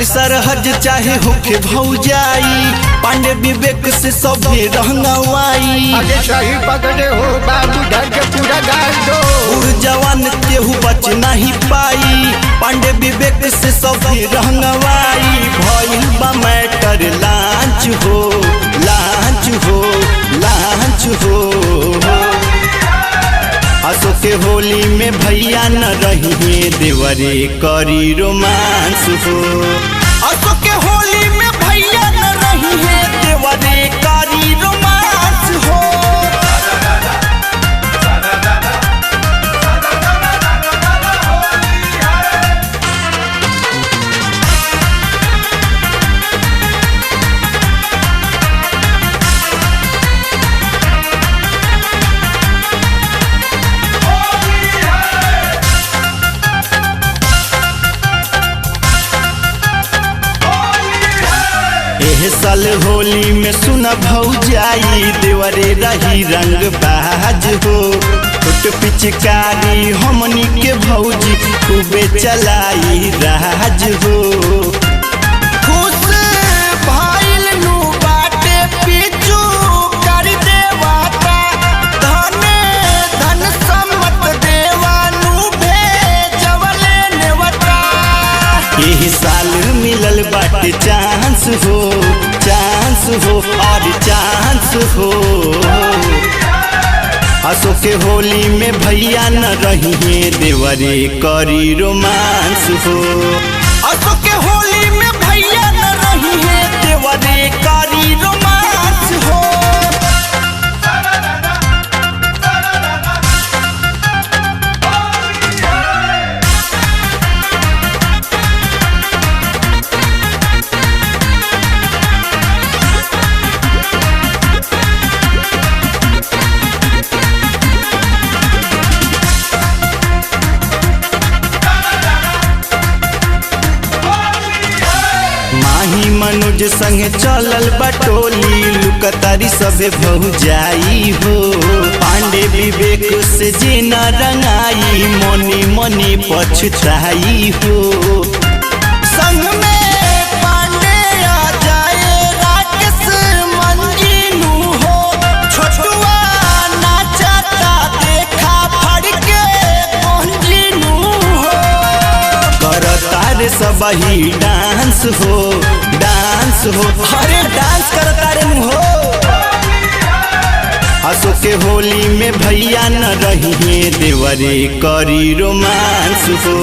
पार सरहद चाहे होके भौजाई, पांडे विवेक से सभे रहनवाई। आगे सही पकड़े हो बाबू घर के पूरा गाल दो। बूढ़ जवान केहू बच नहीं पाई, पांडे विवेक से सभे रहनवाई। भइल बा मैटर लांच हो, लांच हो, लांच हो। असो के होली में भैया न रही देवरे करी रोमांस हो। असो के होली में भैया न रही देवरे करी रोमांस हो। साल होली में सुना भौजाई, देवरे रही रंग बाज हो। छोट पिचकारी हमनी के भौजी खूबे चलाई राज हो। खुश भइल नु बाटे पिचू कर देवाता, धने धन सम्मत देवानु भेजवले नेवता। एही साल मिलल बाटे चांस हो, चांस हो और चांस हो। असो के होली में भैया न रही देवरे करी रोमांस हो। असो के होली में भैया न रही देवरे करी रोमांस हो। मनोज संगे चलल बटोली, लुकतारी सबे भौजाई हो। पांडे विवेक से जेना रंगाई, मनी मनी पछताई हो। संग में पांडे आ जाए राकेश मंजीनू हो। छोटुआ नाचता देखा फड़ के मंजीनू हो। करतार सबही डांस हो, डांस हो, अरे डांस करता रे हो। असो के होली में भैया न रही देवरे करी रोमांस हो।